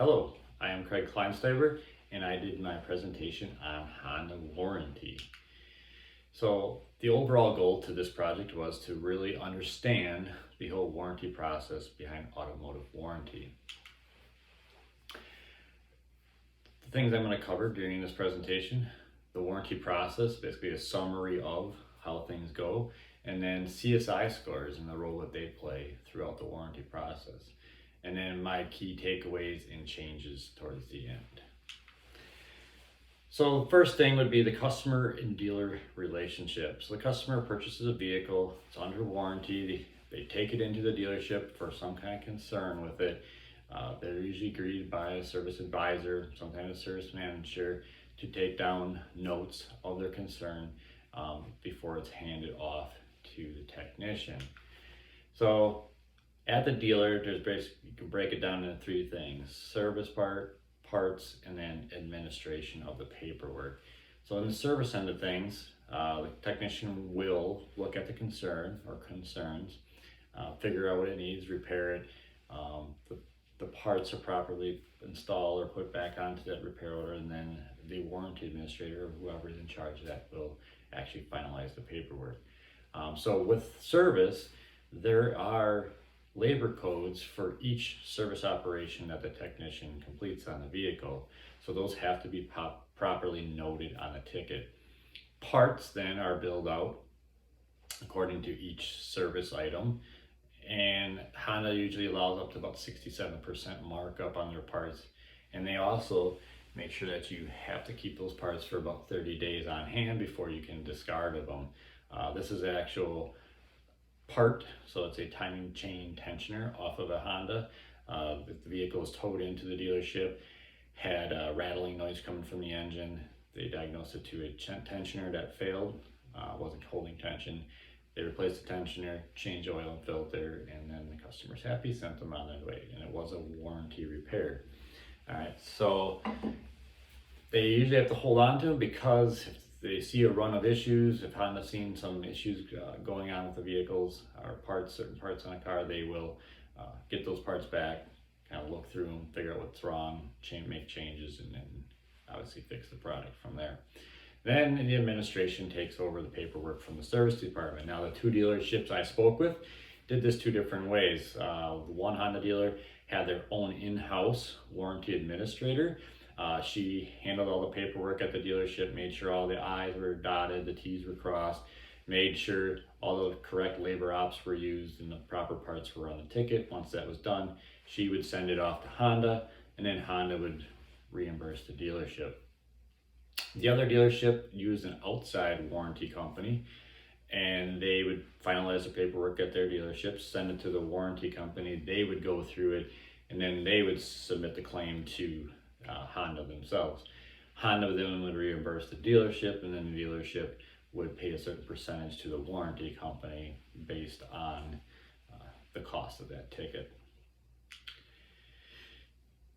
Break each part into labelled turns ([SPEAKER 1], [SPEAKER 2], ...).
[SPEAKER 1] Hello, I am Craig Kleinsteiber and I did my presentation on Honda warranty. So the overall goal to this project was to really understand the whole warranty process behind automotive warranty. The things I'm going to cover during this presentation: the warranty process, basically a summary of how things go, and then CSI scores and the role that they play throughout the warranty process, and then my key takeaways and changes towards the end. So the first thing would be the customer and dealer relationship. So the customer purchases a vehicle, it's under warranty, they take it into the dealership for some kind of concern with it. They're usually greeted by a service advisor, some kind of service manager, to take down notes of their concern before it's handed off to the technician. So at the dealer, you can break it down into three things: service parts, and then administration of the paperwork. So in the service end of things, the technician will look at the concern or concerns, figure out what it needs, repair it. The parts are properly installed or put back onto that repair order, and then the warranty administrator or whoever is in charge of that will actually finalize the paperwork. So with service, there are labor codes for each service operation that the technician completes on the vehicle. So those have to be properly noted on the ticket. Parts then are billed out according to each service item, and Honda usually allows up to about 67% markup on their parts, and they also make sure that you have to keep those parts for about 30 days on hand before you can discard of them. This is an actual part, so it's a timing chain tensioner off of a Honda. The vehicle was towed into the dealership, had a rattling noise coming from the engine. They diagnosed it to a tensioner that failed, wasn't holding tension. They replaced the tensioner, changed oil and filter, and then the customer's happy, sent them on their way, and it was a warranty repair. All right, so they usually have to hold on to them because if they see a run of issues, if Honda's seen some issues going on with the vehicles or certain parts on a car, they will get those parts back, kind of look through them, figure out what's wrong, make changes, and then obviously fix the product from there. Then the administration takes over the paperwork from the service department. Now, the two dealerships I spoke with did this two different ways. The one Honda dealer had their own in-house warranty administrator. She handled all the paperwork at the dealership, made sure all the I's were dotted, the T's were crossed, made sure all the correct labor ops were used and the proper parts were on the ticket. Once that was done, she would send it off to Honda, and then Honda would reimburse the dealership. The other dealership used an outside warranty company, and they would finalize the paperwork at their dealership, send it to the warranty company. They would go through it, and then they would submit the claim to Honda themselves. Honda then would reimburse the dealership, and then the dealership would pay a certain percentage to the warranty company based on the cost of that ticket.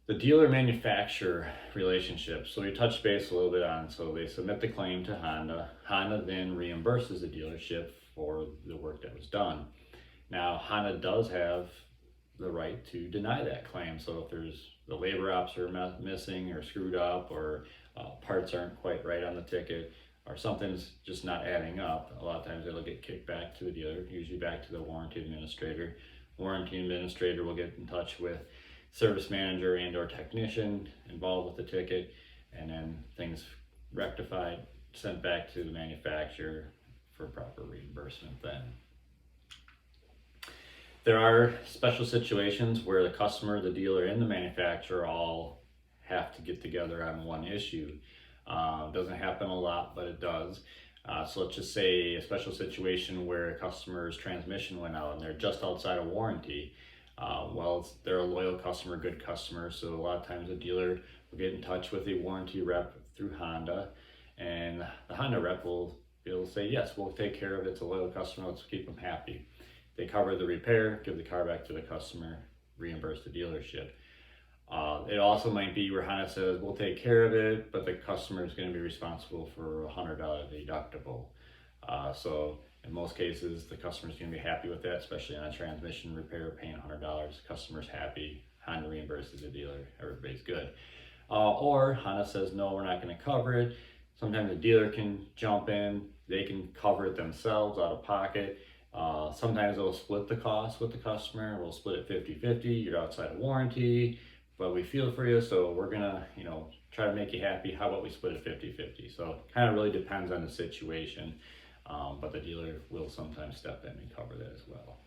[SPEAKER 1] The dealer manufacturer relationship. So we touched base a little bit on, so they submit the claim to Honda. Honda then reimburses the dealership for the work that was done. Now, Honda does have the right to deny that claim. So if there's the labor ops are missing or screwed up, or parts aren't quite right on the ticket, or something's just not adding up, a lot of times it'll get kicked back to the dealer, usually back to the warranty administrator. Warranty administrator will get in touch with service manager and or technician involved with the ticket, and then things rectified, sent back to the manufacturer for proper reimbursement then. There are special situations where the customer, the dealer, and the manufacturer all have to get together on one issue. Doesn't happen a lot, but it does. So let's just say a special situation where a customer's transmission went out and they're just outside of warranty. Well, they're a loyal customer, good customer, so a lot of times the dealer will get in touch with a warranty rep through Honda, and the Honda rep will be able to say, yes, we'll take care of it, it's a loyal customer, let's keep them happy. They cover the repair, give the car back to the customer, reimburse the dealership. It also might be where Honda says, we'll take care of it, but the customer is going to be responsible for a $100 deductible. So in most cases, the customer's going to be happy with that, especially on a transmission repair, paying $100. Customer's happy, Honda reimburses the dealer, everybody's good. Or Honda says, no, we're not going to cover it. Sometimes the dealer can jump in, they can cover it themselves out of pocket. Sometimes they'll split the cost with the customer. We'll split it 50-50. You're outside of warranty, but we feel for you, so we're gonna, try to make you happy. How about we split it 50-50? So it kind of really depends on the situation, but the dealer will sometimes step in and cover that as well.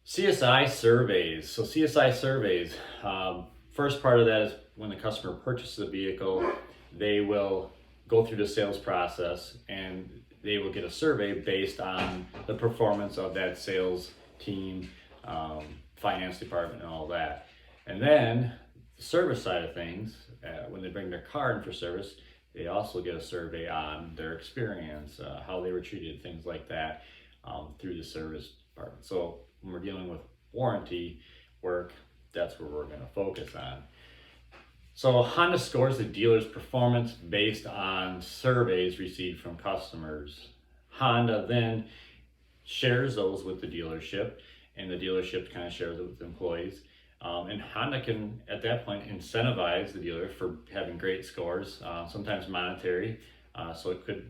[SPEAKER 1] CSI surveys. So CSI surveys, first part of that is when the customer purchases a vehicle, they will go through the sales process and they will get a survey based on the performance of that sales team, finance department, and all that. And then the service side of things, when they bring their car in for service, they also get a survey on their experience, how they were treated, things like that, through the service department. So when we're dealing with warranty work, that's where we're going to focus on. So Honda scores the dealer's performance based on surveys received from customers. Honda then shares those with the dealership, and the dealership kind of shares it with employees. And Honda can, at that point, incentivize the dealer for having great scores, sometimes monetary. So it could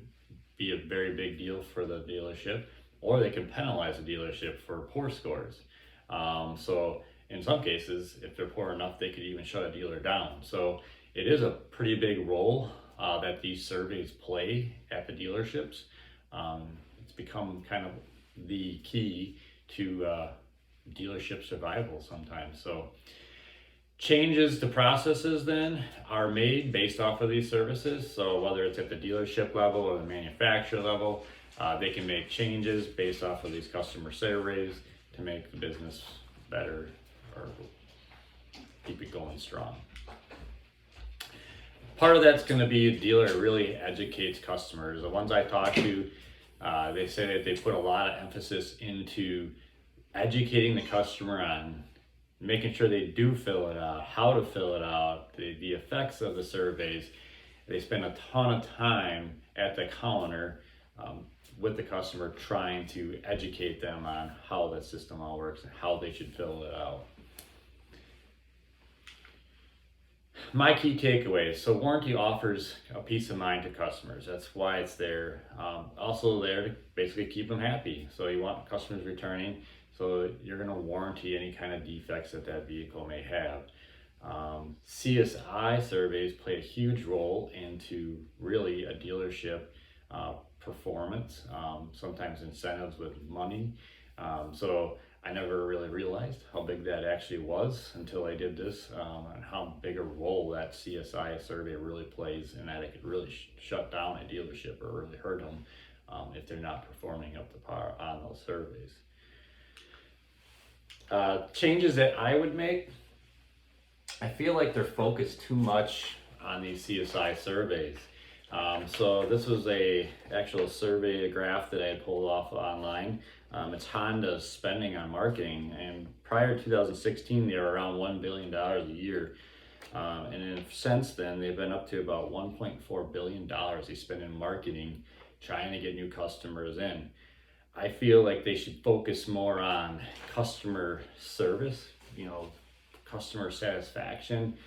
[SPEAKER 1] be a very big deal for the dealership, or they can penalize the dealership for poor scores. So in some cases, if they're poor enough, they could even shut a dealer down. So it is a pretty big role that these surveys play at the dealerships. It's become kind of the key to dealership survival sometimes. So changes to processes then are made based off of these services. So whether it's at the dealership level or the manufacturer level, they can make changes based off of these customer surveys to make the business better or keep it going strong. Part of that's going to be a dealer really educates customers. The ones I talk to, they say that they put a lot of emphasis into educating the customer on making sure they do fill it out, how to fill it out, the effects of the surveys. They spend a ton of time at the counter with the customer trying to educate them on how the system all works and how they should fill it out. My key takeaways. So warranty offers a peace of mind to customers. That's why it's there. Also there to basically keep them happy. So you want customers returning. So you're going to warranty any kind of defects that vehicle may have. CSI surveys play a huge role into really a dealership performance, sometimes incentives with money. So I never really realized how big that actually was until I did this, and how big a role that CSI survey really plays, and that it could really shut down a dealership or really hurt them if they're not performing up to par on those surveys. Changes that I would make, I feel like they're focused too much on these CSI surveys. So this was a actual survey, a graph that I had pulled off online. It's Honda's spending on marketing, and prior to 2016 they were around $1 billion a year, and since then they've been up to about $1.4 billion they spend in marketing, trying to get new customers in. I feel like they should focus more on customer service, customer satisfaction,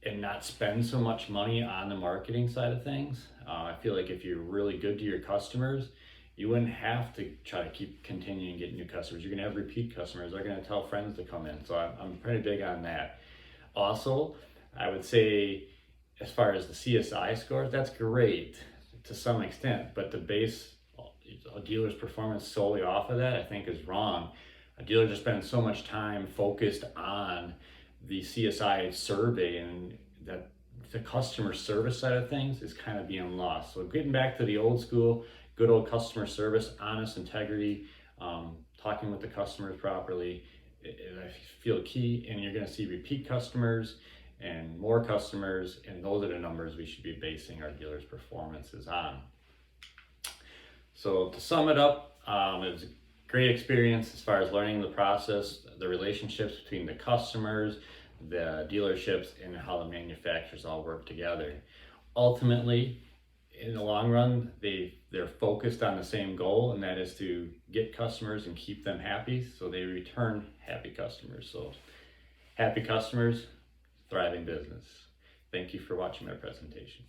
[SPEAKER 1] and not spend so much money on the marketing side of things. I feel like if you're really good to your customers, you wouldn't have to try to keep continuing to get new customers. You're going to have repeat customers. They're going to tell friends to come in. So I'm pretty big on that. Also, I would say as far as the CSI scores, that's great to some extent, but to base a dealer's performance solely off of that, I think is wrong. A dealer just spends so much time focused on the CSI survey, and that the customer service side of things is kind of being lost. So getting back to the old school, good old customer service, honest integrity, talking with the customers properly, I feel key, and you're going to see repeat customers and more customers, and those are the numbers we should be basing our dealers' performances on. So to sum it up, it was a great experience as far as learning the process, the relationships between the customers, the dealerships, and how the manufacturers all work together. Ultimately, in the long run, they're focused on the same goal, and that is to get customers and keep them happy, so they return happy customers. So happy customers, thriving business. Thank you for watching my presentation.